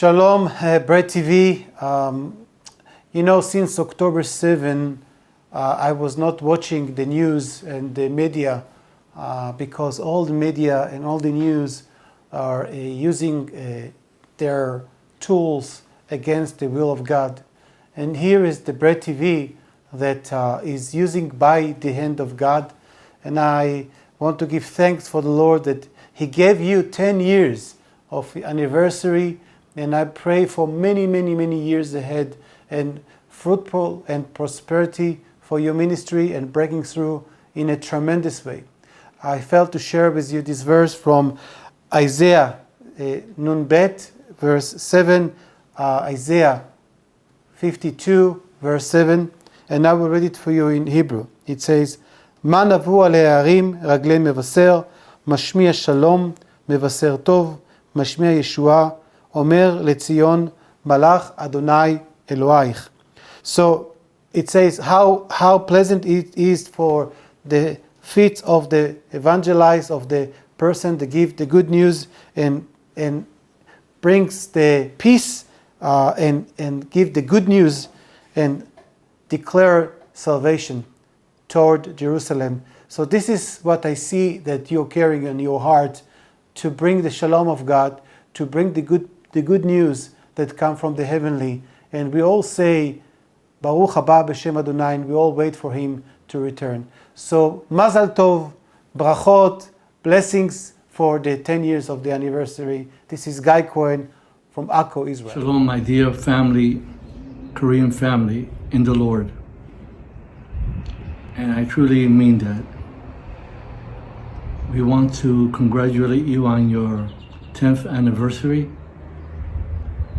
Shalom, Bread TV. Since October 7, I was not watching the news and the media because all the media and all the news are using their tools against the will of God. And here is the Bread TV that is using by the hand of God. And I want to give thanks for the Lord that He gave you 10 years of anniversary. And I pray for many, many, many years ahead and fruitful and prosperity for your ministry and breaking through in a tremendous way. I felt to share with you this verse from Isaiah Nun Bet, verse 7, Isaiah 52, verse 7, and I will read it for you in Hebrew. It says, מה נבוא על ההרים רגלי מבשר, משמיע שלום, מבשר טוב, משמיע ישועה, אומר לציון מלאך אדוני אלוהיך. So it says how pleasant it is for the feet of the evangelist, of the person to give the good news and brings the peace and give the good news and declare salvation toward Jerusalem. So this is what I see that you're carrying in your heart, to bring the shalom of God, to bring the good news that come from the heavenly. And we all say, Baruch haba b'shem Adonai, and we all wait for Him to return. So, Mazal Tov, brachot, blessings for the 10 years of the anniversary. This is Guy Cohen from Akko, Israel. Shalom, my dear family, Korean family in the Lord. And I truly mean that. We want to congratulate you on your 10th anniversary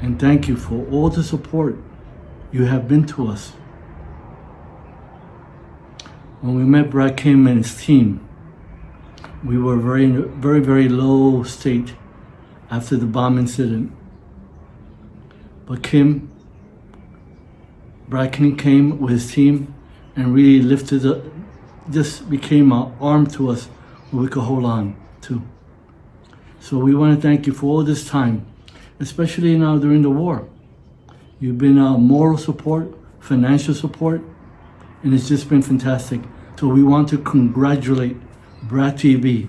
and thank you for all the support you have been to us. When we met Brad Kim and his team, we were very low state after the bomb incident. But Brad Kim came with his team and really lifted up, just became an arm to us we could hold on to. So we want to thank you for all this time, especially now during the war. You've been moral support, financial support, and it's just been fantastic. So we want to congratulate Brad TV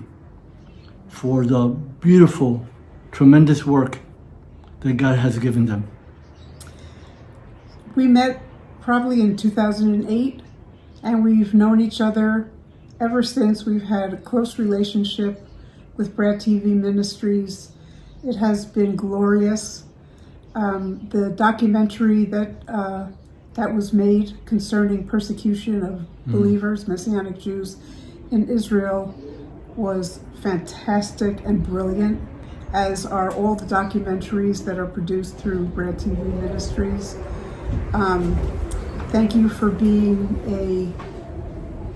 for the beautiful, tremendous work that God has given them. We met probably in 2008, and we've known each other ever since. We've had a close relationship with Brad TV Ministries. It has been glorious. The documentary that was made concerning persecution of believers, Messianic Jews in Israel, was fantastic and brilliant, as are all the documentaries that are produced through Brad TV Ministries. Thank you for being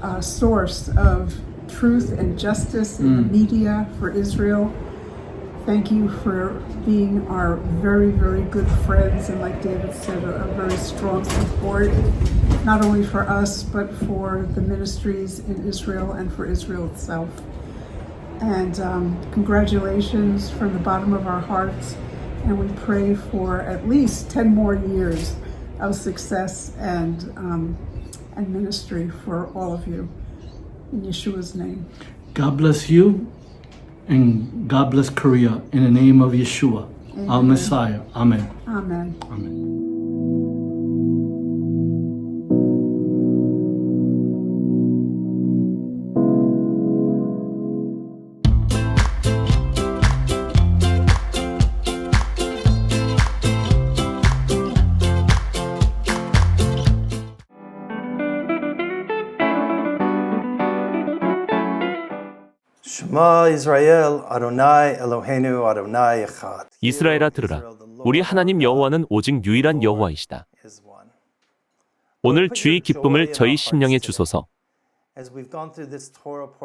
a source of truth and justice in the media for Israel. Thank you for being our very, very good friends, and like David said, a very strong support, not only for us, but for the ministries in Israel and for Israel itself. And congratulations from the bottom of our hearts, and we pray for at least 10 more years of success and ministry for all of you. In Yeshua's name. God bless you, and God bless Korea in the name of Yeshua, Amen. our Messiah. Amen. Amen. Amen. Shema Israel, Adonai Eloheinu, Adonai Echad. 이스라엘아 들으라. 우리 하나님 여호와는 오직 유일한 여호와이시다. 오늘 주의 기쁨을 저희 심령에 주소서.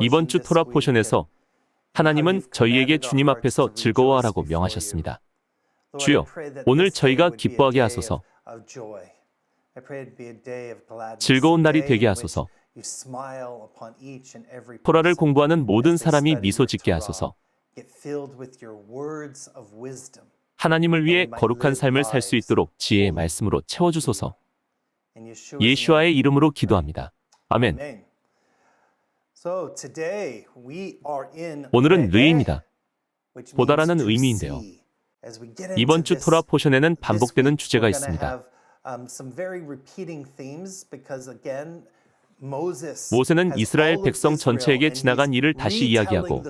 이번 주 토라 포션에서 하나님은 저희에게 주님 앞에서 즐거워하라고 명하셨습니다. 주여, 오늘 저희가 기뻐하게 하소서. 즐거운 날이 되게 하소서. 토라를 공부하는 모든 사람이 미소 짓게 하소서. 하나님을 위해 거룩한 삶을 살 수 있도록 지혜의 말씀으로 채워주소서. 예수와의 이름으로 기도합니다. 아멘. 오늘은 르입니다. 보다라는 의미인데요. 이번 주 토라 포션에는 반복되는 주제가 있습니다. 모세는 이스라엘 백성 전체에게 지나간 일을 다시 이야기하고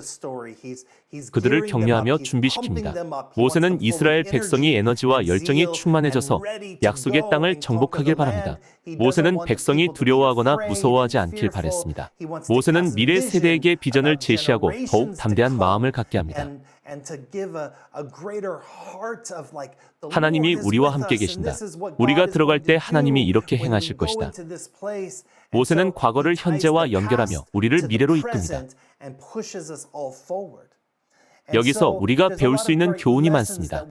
그들을 격려하며 준비시킵니다. 모세는 이스라엘 백성이 에너지와 열정이 충만해져서 약속의 땅을 정복하길 바랍니다. 모세는 백성이 두려워하거나 무서워하지 않길 바랬습니다. 모세는 미래 세대에게 비전을 제시하고 더욱 담대한 마음을 갖게 합니다. 하나님이 우리와 함께 계신다. 우리가 들어갈 때 하나님이 이렇게 행하실 것이다. 모세는 과거를 현재와 연결하며 우리를 미래로 이끕니다. 여기서 우리가 배울 수 있는 교훈이 많습니다.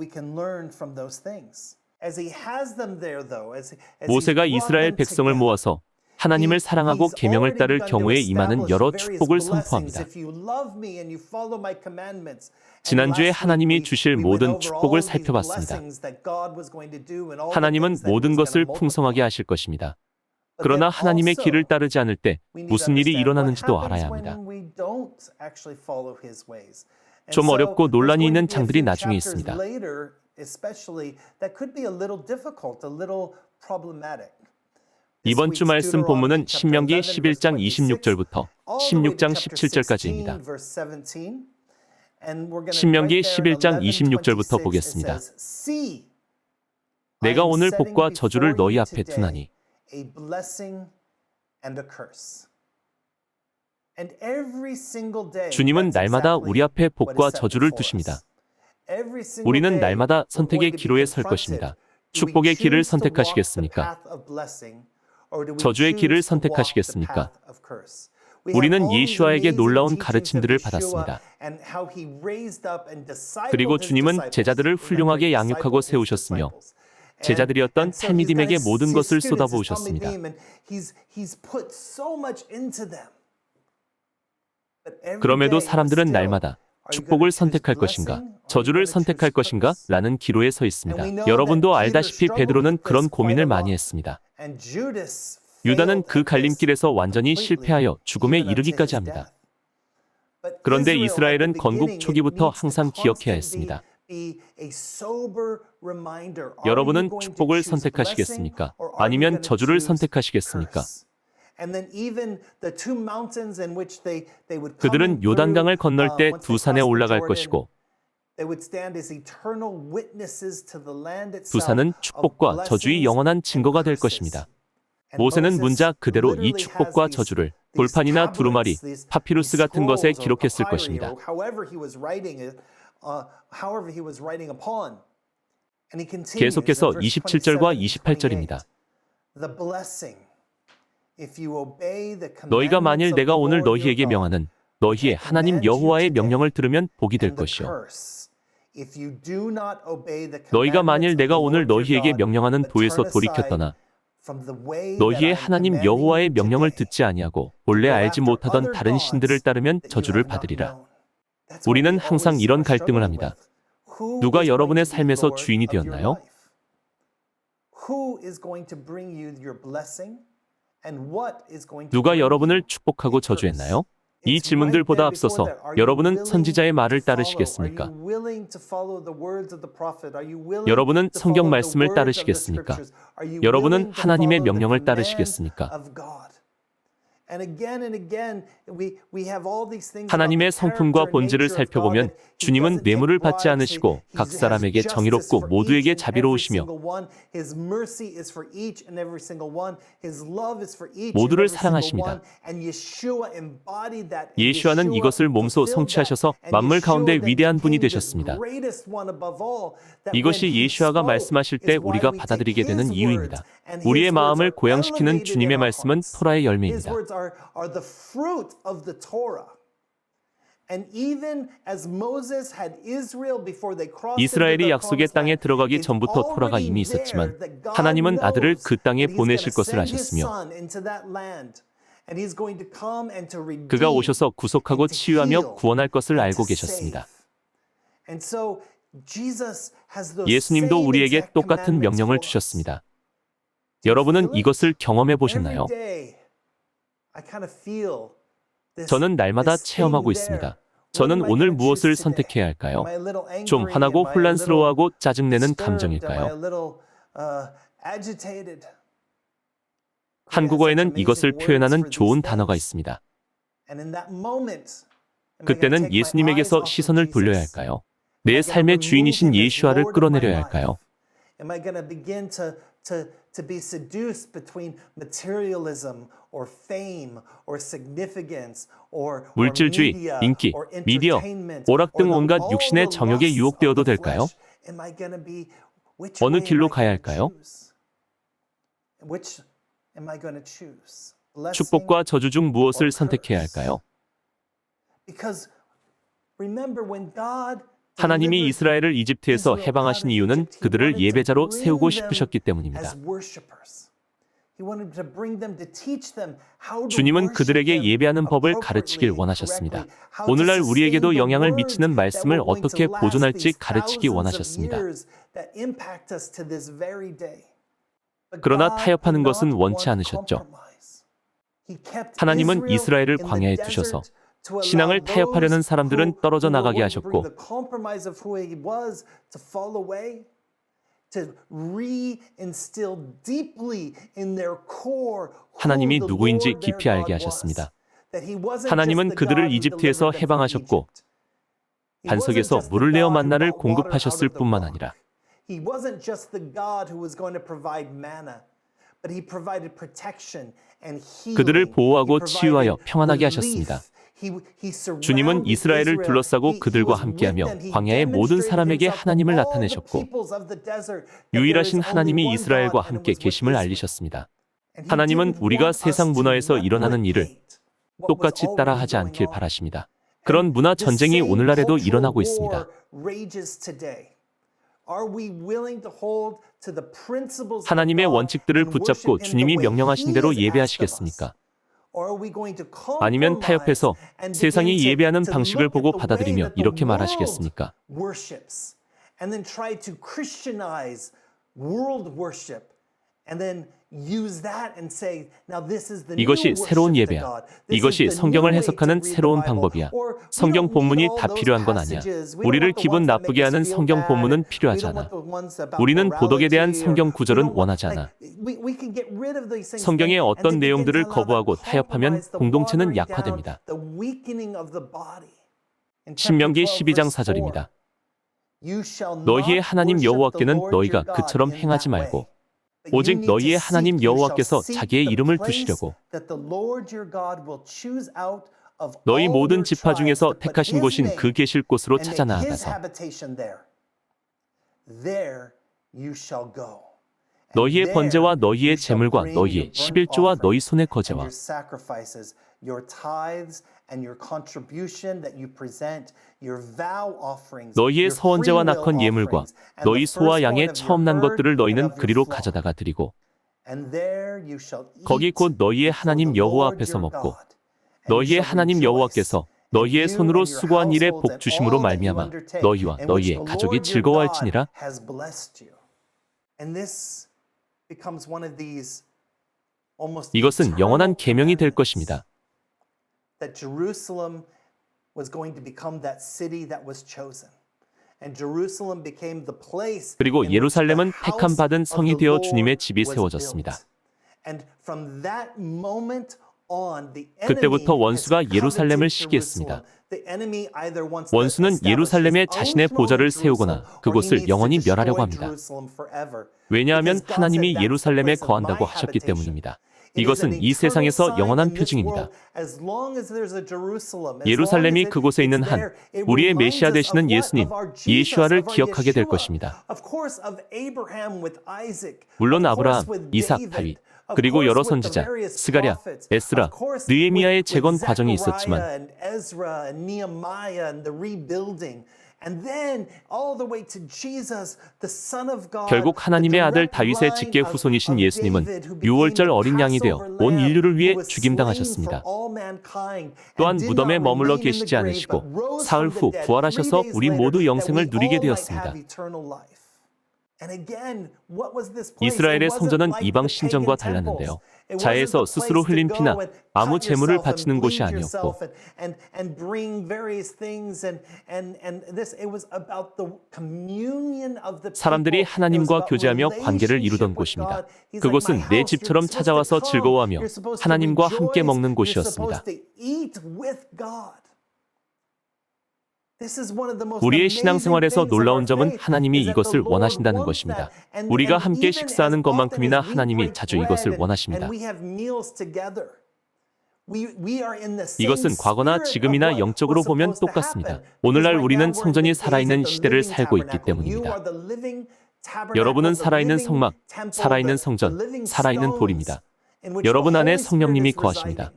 모세가 이스라엘 백성을 모아서 하나님을 사랑하고 계명을 따를 경우에 임하는 여러 축복을 선포합니다. 지난주에 하나님이 주실 모든 축복을 살펴봤습니다. 하나님은 모든 것을 풍성하게 하실 것입니다. 그러나 하나님의 길을 따르지 않을 때 무슨 일이 일어나는지도 알아야 합니다. 좀 어렵고 논란이 있는 장들이 나중에 있습니다. 이번 주 말씀 본문은 신명기 11장 26절부터 16장 17절까지입니다. 신명기 11장 26절부터 보겠습니다. 내가 오늘 복과 저주를 너희 앞에 두나니 주님은 날마다 우리 앞에 복과 저주를 두십니다. 우리는 날마다 선택의 기로에 설 것입니다. 축복의 길을 선택하시겠습니까? 저주의 길을 선택하시겠습니까? 우리는 예수와에게 놀라운 가르침들을 받았습니다. 그리고 주님은 제자들을 훌륭하게 양육하고 세우셨으며 제자들이었던 탈미딤에게 모든 것을 쏟아부으셨습니다. 그럼에도 사람들은 날마다 축복을 선택할 것인가, 저주를 선택할 것인가? 라는 기로에 서 있습니다. 여러분도 알다시피 베드로는 그런 고민을 많이 했습니다. 유다는 그 갈림길에서 완전히 실패하여 죽음에 이르기까지 합니다. 그런데 이스라엘은 건국 초기부터 항상 기억해야 했습니다. 여러분은 축복을 선택하시겠습니까? 아니면 저주를 선택하시겠습니까? 그들은 요단강을 건널 때 두 산에 올라갈 것이고 두 산은 축복과 저주의 영원한 증거가 될 것입니다. 모세는 문자 그대로 이 축복과 저주를 돌판이나 두루마리, 파피루스 같은 것에 기록했을 것입니다. 계속해서 27절과 28절입니다. 너희가 만일 내가 오늘 너희에게 명하는 너희의 하나님 여호와의 명령을 들으면 복이 될 것이요. 너희가 만일 내가 오늘 너희에게 명령하는 도에서 돌이켰더나 너희의 하나님 여호와의 명령을 듣지 아니하고 본래 알지 못하던 다른 신들을 따르면 저주를 받으리라. 우리는 항상 이런 갈등을 합니다. 누가 여러분의 삶에서 주인이 되었나요? 누가 여러분을 축복하고 저주했나요? 이 질문들보다 앞서서 여러분은 선지자의 말을 따르시겠습니까? 여러분은 성경 말씀을 따르시겠습니까? 여러분은 하나님의 명령을 따르시겠습니까? 하나님의 성품과 본질을 살펴보면 주님은 뇌물을 받지 않으시고 각 사람에게 정의롭고 모두에게 자비로우시며 모두를 사랑하십니다. 예수와는 이것을 몸소 성취하셔서 만물 가운데 위대한 분이 되셨습니다. 이것이 예수와가 말씀하실 때 우리가 받아들이게 되는 이유입니다. 우리의 마음을 고양시키는 주님의 말씀은 토라의 열매입니다. 이스라엘이 약속의 땅에 들어가기 전부터 토라가 이미 있었지만 하나님은 아들을 그 땅에 보내실 것을 아셨으며 그가 오셔서 구속하고 치유하며 구원할 것을 알고 계셨습니다. 예수님도 우리에게 똑같은 명령을 주셨습니다. 여러분은 이것을 경험해 보셨나요? 저는 날마다 체험하고 있습니다. 저는 오늘 무엇을 선택해야 할까요? 좀 화나고 혼란스러워하고 짜증내는 감정일까요? 한국어에는 이것을 표현하는 좋은 단어가 있습니다. 그때는 예수님에게서 시선을 돌려야 할까요? 내 삶의 주인이신 예수와를 끌어내려야 할까요? To be seduced between materialism or fame or significance or 물질주의, media 인기, or 미디어, entertainment 오락 등 or 온갖 all 육신의 the 정욕에 lusts 유혹되어도 of the 될까요? flesh? Am I going to be which 어느 way am 길로 I 가야 going to 할까요? choose? Which am I going to choose? Blessing 축복과 저주 중 무엇을 or 선택해야 curse? 할까요? Because remember when God 하나님이 delivered 이스라엘을 이집트에서 Israel 해방하신 out of 이유는 Egypt, he 그들을 wanted to 예배자로 bring 세우고 them 싶으셨기 때문입니다. as worshipers. He wanted to bring them to teach them how to 주님은 worship 그들에게 him 예배하는 법을 appropriately, 가르치길 원하셨습니다. correctly, how to 오늘날 sustain 우리에게도 the 영향을 words 미치는 that 말씀을 were going 어떻게 to last 보존할지 these 가르치기 thousands of 원하셨습니다. years that impact us to this very day. But 그러나 God 타협하는 did 것은 not 원치 want 않으셨죠. compromise. He kept 하나님은 Israel 이스라엘을 in the 광야에 desert 두셔서 to allow 신앙을 타협하려는 those 사람들은 who 떨어져 were 나가게 willing to bring 하셨고 the compromise of who he was to fall away, to reinstill deeply in their core who 하나님이 the 누구인지 Lord their 깊이 알게 God was. 하셨습니다. That he wasn't 하나님은 just the 그들을 God who 이집트에서 delivered them from 해방하셨고 Egypt. He wasn't 반석에서 just the 물을 내어 God who 만나를 brought water out 공급하셨을 of the 뿐만 rock. 아니라 He wasn't just the God who was going to provide manna, but he provided protection and healing. 그들을 보호하고 He 치유하여 provided 평안하게 relief. 하셨습니다. He surrounded 주님은 이스라엘을 Israel. 둘러싸고 그들과 was with 함께하며 them. He 광야의 모든 demonstrated 사람에게 himself to 하나님을 all the 나타내셨고 peoples of the desert that 유일하신 there is only 하나님이 one 이스라엘과 God and it 함께 was with 계심을 Israel. 알리셨습니다. And he 하나님은 didn't 우리가 want us 세상 to 문화에서 일어나는 일을 replicate what was 똑같이 already 따라하지 going 않길 on. 바라십니다. 그런 문화 전쟁이 오늘날에도 일어나고 있습니다. 하나님의 원칙들을 붙잡고 주님이 명령하신 대로 예배하시겠습니까? 아니면 타협해서 세상이 예배하는 방식을 보고 받아들이며 이렇게 말하시겠습니까? 이것이 새로운 예배야. 이것이 성경을 해석하는 새로운 방법이야. 성경 본문이 다 필요한 건 아니야. 우리를 기분 나쁘게 하는 성경 본문은 필요하지 않아. 우리는 보덕에 대한 성경 구절은 원하지 않아. 성경의 어떤 내용들을 거부하고 타협하면 공동체는 약화됩니다. 신명기 12장 4절입니다. 너희의 하나님 여호와께는 너희가 그처럼 행하지 말고 오직 너희의 하나님 여호와께서 자기의 이름을 두시려고 너희 모든 지파 중에서 택하신 곳인 그 계실 곳으로 찾아 나아가서 너희의 번제와 너희의 제물과 너희의 11조와 너희 손의 거제와 너희의 서원제와 낙헌 예물과 너희 소와 양의 처음 난 것들을 너희는 그리로 가져다가 드리고 거기 곧 너희의 하나님 여호와 앞에서 먹고 너희의 하나님 여호와께서 너희의 손으로 수고한 일에 복 주심으로 말미암아 너희와 너희의 가족이 즐거워할지니라. 이것은 영원한 계명이 될 것입니다. That Jerusalem was going to become that city that was chosen. And Jerusalem became the place 그리고 in which 예루살렘은 the 택함 house 받은 of 성이 the 되어 Lord 주님의 집이 was 세워졌습니다. built. And from that moment on, the 그때부터 enemy 원수가 has 예루살렘을 coveted 시기했습니다. Jerusalem. The enemy either wants to 원수는 establish 예루살렘에 his own 자신의 throne 보좌를 in 세우거나 Jerusalem, or he 그곳을 needs to 영원히 destroy 멸하려고 합니다. Jerusalem forever. 왜냐하면 Because God 하나님이 said, "That's the 예루살렘에 place of 거한다고 my 하셨기 habitation." 때문입니다. It is an 이것은 이 eternal 세상에서 sign 영원한 in this 표징입니다. world. As long as there's a Jerusalem, as long 예루살렘이 as 그곳에 it's 있는 there, 한 it 우리의 reminds 메시아 us of 되시는 what? 예수님, Of our Jesus, 예수와를 of our 기억하게 될 Yeshua. 것입니다. Of course, of Abraham with Isaac. 물론 Of course 아브라함, with 이삭, David. 다윗, Of 그리고 course 여러 with the 선지자, various 스가랴, prophets. 에스라, Of course 느헤미야의 with 재건 과정이 Zechariah 있었지만 and Ezra and Nehemiah and the rebuilding. 결국 하나님의 아들 다윗의 직계 후손이신 예수님은 6월절 어린 양이 되어 온 인류를 위해 죽임당하셨습니다. 또한 무덤에 머물러 계시지 않으시고 사흘 후 부활하셔서 우리 모두 영생을 누리게 되었습니다. 이스라엘의 성전은 이방 신전과 달랐는데요. 자해에서 스스로 흘린 피나 아무 제물을 바치는 곳이 아니었고 사람들이 하나님과 교제하며 관계를 이루던 곳입니다. 그곳은 내 집처럼 찾아와서 즐거워하며 하나님과 함께 먹는 곳이었습니다. 우리의 신앙생활에서 놀라운 점은 하나님이 이것을 원하신다는 것입니다. 우리가 함께 식사하는 것만큼이나 하나님이 자주 이것을 원하십니다. 이것은 과거나 지금이나 영적으로 보면 똑같습니다. 오늘날 우리는 성전이 살아있는 시대를 살고 있기 때문입니다. 여러분은 살아있는 성막, 살아있는 성전, 살아있는 돌입니다. 여러분 안에 성령님이 거하십니다.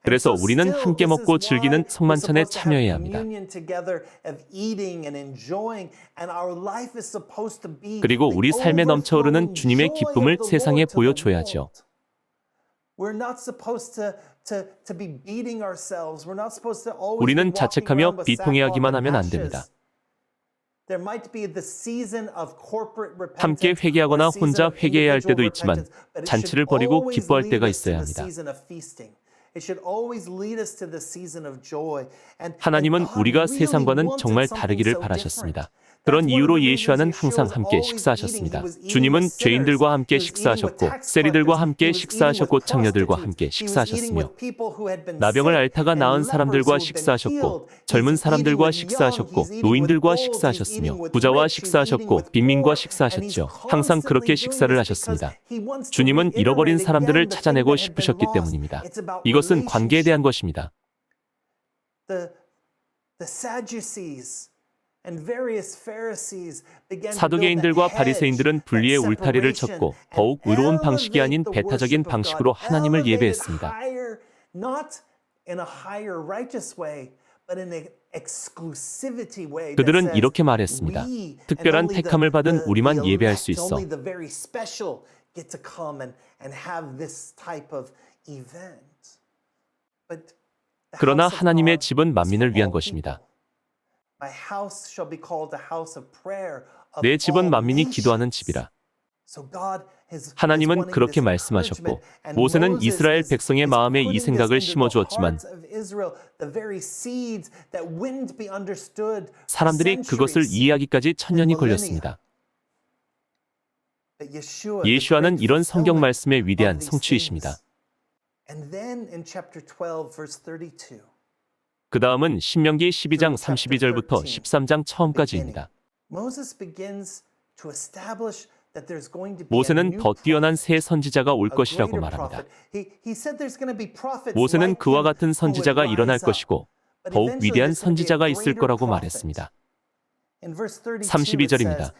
그래서 우리는 함께 먹고 즐기는 성만찬에 참여해야 합니다. 그리고 우리 삶에 넘쳐흐르는 주님의 기쁨을 세상에 보여줘야죠. 우리는 자책하며 비통해하기만 하면 안 됩니다. 함께 회개하거나 혼자 회개해야 할 때도 있지만 잔치를 벌이고 기뻐할 때가 있어야 합니다. 하나님은 우리가 세상과는 정말 다르기를 바라셨습니다. 그런 이유로 예수와는 항상 함께 식사하셨습니다. 주님은 죄인들과 함께 식사하셨고 세리들과 함께 식사하셨고 창녀들과 함께 식사하셨으며 나병을 앓다가 나은 사람들과 식사하셨고 젊은 사람들과 식사하셨고 노인들과 식사하셨으며 부자와 식사하셨고 빈민과 식사하셨죠. 항상 그렇게 식사를 하셨습니다. 주님은 잃어버린 사람들을 찾아내고 싶으셨기 때문입니다. 이것은 관계에 대한 것입니다. 사두개인들과 바리새인들은 분리의 울타리를 쳤고 더욱 의로운 방식이 아닌 배타적인 방식으로 하나님을 예배했습니다. 그들은 이렇게 말했습니다. 특별한 택함을 받은 우리만 예배할 수 있어. 그러나 하나님의 집은 만민을 위한 것입니다. 내 집은 만민이 기도하는 집이라. 하나님은 그렇게 말씀하셨고 모세는 이스라엘 백성의 마음에 이 생각을 심어주었지만 사람들이 그것을 이해하기까지 1000년이 걸렸습니다. 예수와는 이런 성경 말씀의 위대한 성취이십니다. 그 다음은 신명기 12장 32절부터 13장 처음까지입니다. 모세는 더 뛰어난 새 선지자가 올 것이라고 말합니다. 모세는 그와 같은 선지자가 일어날 것이고 더욱 위대한 선지자가 있을 거라고 말했습니다. 32절입니다.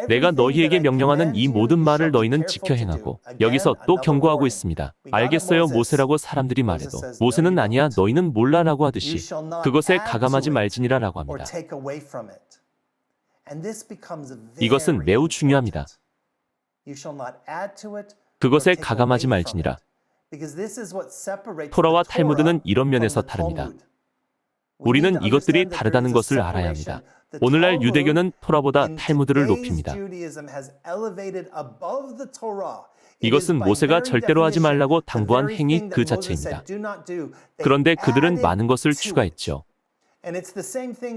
내가 너희에게 명령하는 이 모든 말을 너희는 지켜 행하고 여기서 또 경고하고 있습니다. 알겠어요 모세라고 사람들이 말해도 모세는 아니야 너희는 몰라라고 하듯이 그것에 가감하지 말지니라라고 합니다. 이것은 매우 중요합니다. 그것에 가감하지 말지니라. 토라와 탈무드는 이런 면에서 다릅니다. 우리는 이것들이 다르다는 것을 알아야 합니다. 오늘날 유대교는 토라보다 탈무드를 높입니다. 이것은 모세가 절대로 하지 말라고 당부한 행위 그 자체입니다. 그런데 그들은 많은 것을 추가했죠.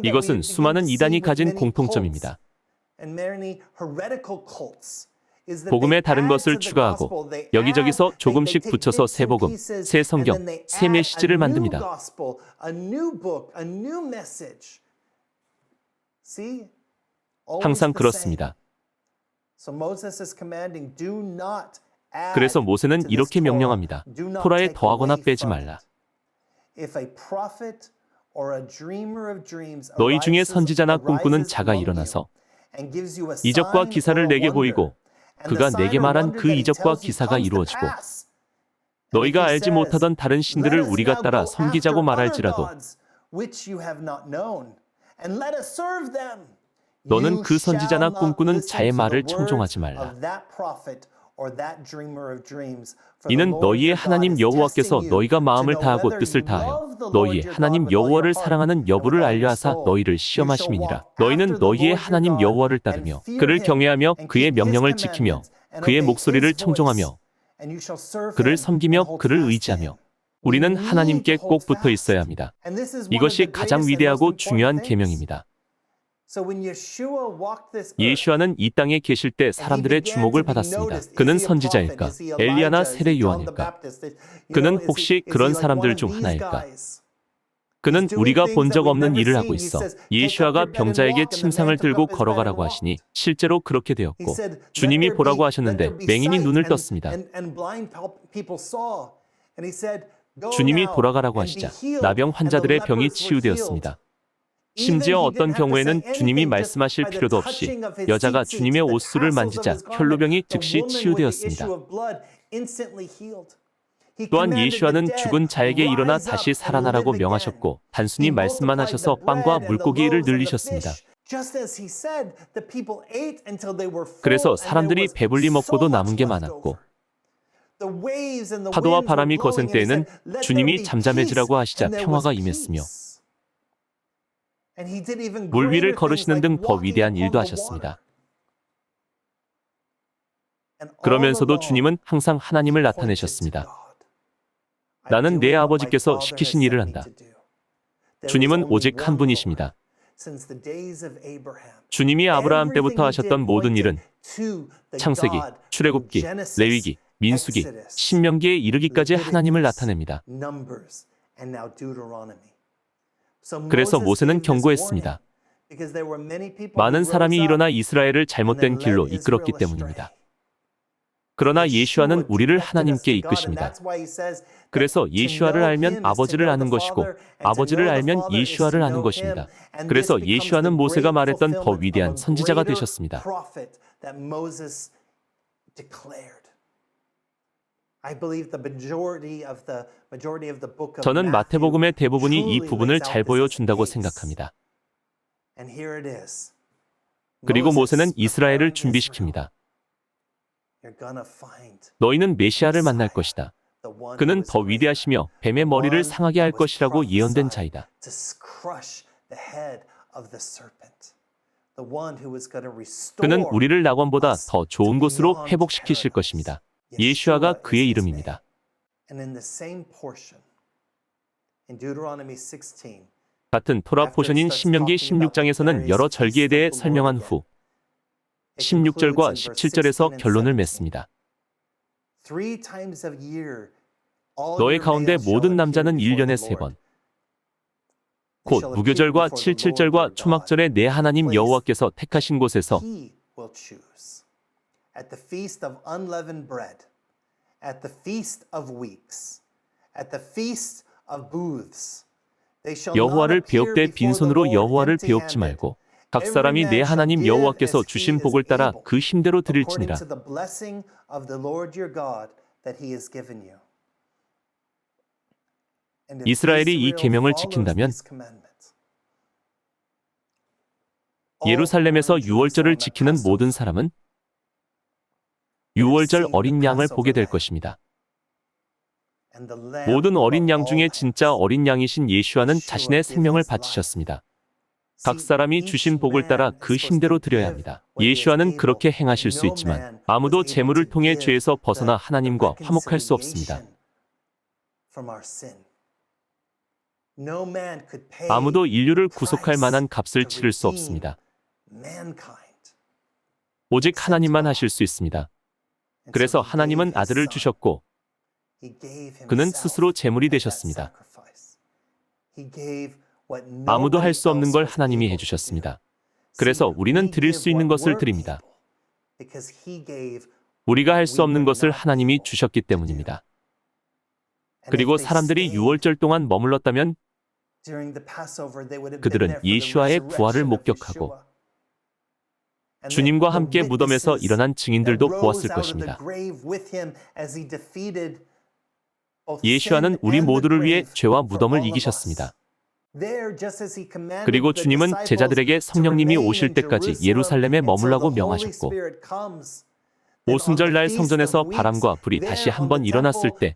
이것은 수많은 이단이 가진 공통점입니다. 복음에 다른 것을 추가하고 여기저기서 조금씩 붙여서 새 복음, 새 성경, 새 메시지를 만듭니다. 항상 그렇습니다. 그래서 모세는 이렇게 명령합니다. 토라에 더하거나 빼지 말라. 너희 중에 선지자나 꿈꾸는 자가 일어나서 이적과 기사를 내게 보이고 그가 내게 말한 그 이적과 기사가 이루어지고 너희가 알지 못하던 다른 신들을 우리가 따라 섬기자고 말할지라도 너는 그 선지자나 꿈꾸는 자의 말을 청종하지 말라. 이는 너희의 하나님 여호와께서 너희가 마음을 다하고 뜻을 다하여 너희의 하나님 여호와를 사랑하는 여부를 알려 하사 너희를 시험하심이니라. 너희는 너희의 하나님 여호와를 따르며 그를 경외하며 그의 명령을 지키며 그의 목소리를 청종하며 그를 섬기며 그를 의지하며 우리는 하나님께 꼭 붙어 있어야 합니다. 이것이 가장 위대하고 중요한 계명입니다. 예수와는 이 땅에 계실 때 사람들의 주목을 받았습니다. 그는 선지자일까? 엘리야나 세례 요한일까? 그는 혹시 그런 사람들 중 하나일까? 그는 우리가 본 적 없는 일을 하고 있어. 예수와가 병자에게 침상을 들고 걸어가라고 하시니 실제로 그렇게 되었고 주님이 보라고 하셨는데 맹인이 눈을 떴습니다. 주님이 돌아가라고 하시자 나병 환자들의 병이 치유되었습니다. 심지어 어떤 경우에는 주님이 말씀하실 필요도 없이 여자가 주님의 옷수를 만지자 혈루병이 즉시 치유되었습니다. 또한 예수와는 죽은 자에게 일어나 다시 살아나라고 명하셨고 단순히 말씀만 하셔서 빵과 물고기를 늘리셨습니다. 그래서 사람들이 배불리 먹고도 남은 게 많았고 파도와 바람이 거센 때에는 주님이 잠잠해지라고 하시자 평화가 임했으며 물 위를 걸으시는 등 더 위대한 일도 하셨습니다. 그러면서도 주님은 항상 하나님을 나타내셨습니다. 나는 내 아버지께서 시키신 일을 한다. 주님은 오직 한 분이십니다. 주님이 아브라함 때부터 하셨던 모든 일은 창세기, 출애굽기, 레위기, 민수기, 신명기에 이르기까지 하나님을 나타냅니다. 그래서 모세는 경고했습니다. 많은 사람이 일어나 이스라엘을 잘못된 길로 이끌었기 때문입니다. 그러나 예수와는 우리를 하나님께 이끄십니다. 그래서 예수와를 알면 아버지를 아는 것이고 아버지를 알면 예수와를 아는 것입니다. 그래서 예수와는 모세가 말했던 더 위대한 선지자가 되셨습니다. 저는 마태복음의 대부분이 이 부분을 잘 보여준다고 생각합니다. 그리고 모세는 이스라엘을 준비시킵니다. 너희는 메시아를 만날 것이다. 그는 더 위대하시며 뱀의 머리를 상하게 할 것이라고 예언된 자이다. 그는 우리를 낙원보다 더 좋은 곳으로 회복시키실 것입니다. 예수아가 그의 이름입니다. 같은 토라 포션인 신명기 16장에서는 여러 절기에 대해 설명한 후 16절과 17절에서 결론을 맺습니다. 너의 가운데 모든 남자는 1년에 3번 곧 무교절과 77절과 초막절에 내 하나님 여호와께서 택하신 곳에서 at the feast of unleavened bread, at the feast of weeks, at the feast of booths. 여호와를 배웁되 빈손으로 여호와를 배웁지 말고 각 사람이 내 하나님 여호와께서 주신 복을 따라 그 힘대로 드릴지니라. 이스라엘이 이 계명을 지킨다면 예루살렘에서 유월절을 지키는 모든 사람은 유월절 어린 양을 보게 될 것입니다. 모든 어린 양 중에 진짜 어린 양이신 예수와는 자신의 생명을 바치셨습니다. 각 사람이 주신 복을 따라 그 힘대로 드려야 합니다. 예수와는 그렇게 행하실 수 있지만 아무도 제물을 통해 죄에서 벗어나 하나님과 화목할 수 없습니다. 아무도 인류를 구속할 만한 값을 치를 수 없습니다. 오직 하나님만 하실 수 있습니다. 그래서 하나님은 아들을 주셨고 그는 스스로 제물이 되셨습니다. 아무도 할 수 없는 걸 하나님이 해주셨습니다. 그래서 우리는 드릴 수 있는 것을 드립니다. 우리가 할 수 없는 것을 하나님이 주셨기 때문입니다. 그리고 사람들이 유월절 동안 머물렀다면 그들은 예수와의 부활을 목격하고 주님과 함께 무덤에서 일어난 증인들도 보았을 것입니다. 예수와는 우리 모두를 위해 죄와 무덤을 이기셨습니다. 그리고 주님은 제자들에게 성령님이 오실 때까지 예루살렘에 머물라고 명하셨고, 오순절 날 성전에서 바람과 불이 다시 한번 일어났을 때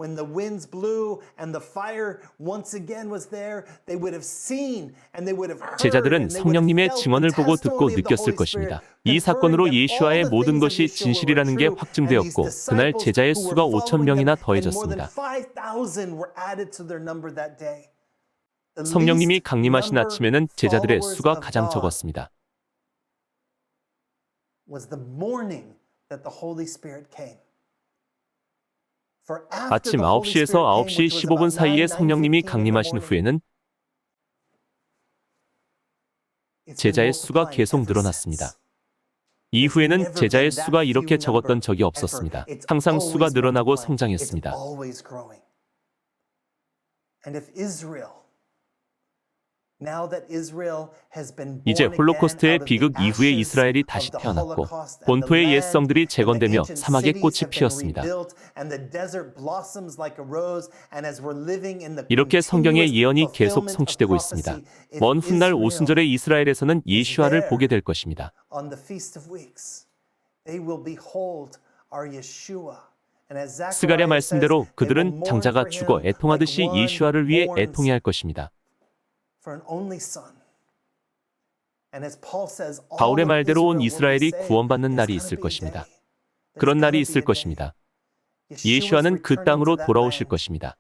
제자들은 성령님의 증언을 보고 듣고 느꼈을 것입니다. 이 사건으로 예수와의 모든 것이 진실이라는 게 확증되었고, 그날 제자의 수가 5,000명이나 더해졌습니다. 성령님이 강림하신 아침에는 제자들의 수가 가장 적었습니다. 아침 9시에서 9시 15분 사이에 성령님이 강림하신 후에는 제자의 수가 계속 늘어났습니다. 이후에는 제자의 수가 이렇게 적었던 적이 없었습니다. 항상 수가 늘어나고 성장했습니다. 이제 홀로코스트의 비극 이후에 이스라엘이 다시 태어났고, 본토의 옛 성들이 재건되며 사막의 꽃이 피었습니다. 이렇게 성경의 예언이 계속 성취되고 있습니다. 먼 훗날 오순절의 이스라엘에서는 예수와를 보게 될 것입니다. 스가랴 말씀대로 그들은 장자가 죽어 애통하듯이 예수와를 위해 애통해야 할 것입니다. 바울의 말대로 온 이스라엘이 구원받는 날이 있을 것입니다. 그런 날이 있을 것입니다. 예수와는 그 땅으로 돌아오실 것입니다.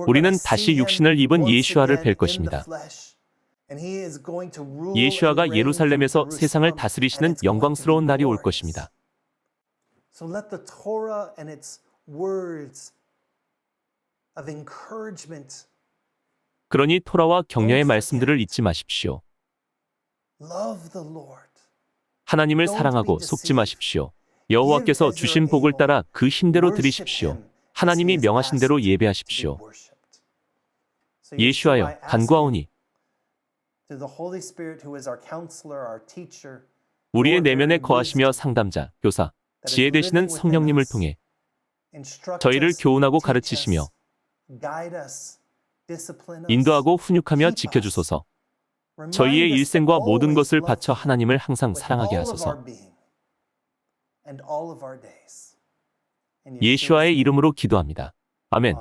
우리는 다시 육신을 입은 예수와를 뵐 것입니다. 예수와가 예루살렘에서 세상을 다스리시는 영광스러운 날이 올 것입니다. 그러니 토라와 격려의 말씀들을 잊지 마십시오. 하나님을 사랑하고 속지 마십시오. 여호와께서 주신 복을 따라 그 힘대로 드리십시오. 하나님이 명하신 대로 예배하십시오. 예수하여 간구하오니 우리의 내면에 거하시며 상담자, 교사, 지혜 되시는 성령님을 통해 저희를 교훈하고 가르치시며 인도하고 훈육하며 지켜주소서. 저희의 일생과 모든 것을 바쳐 하나님을 항상 사랑하게 하소서. 예수와의 이름으로 기도합니다. 아멘.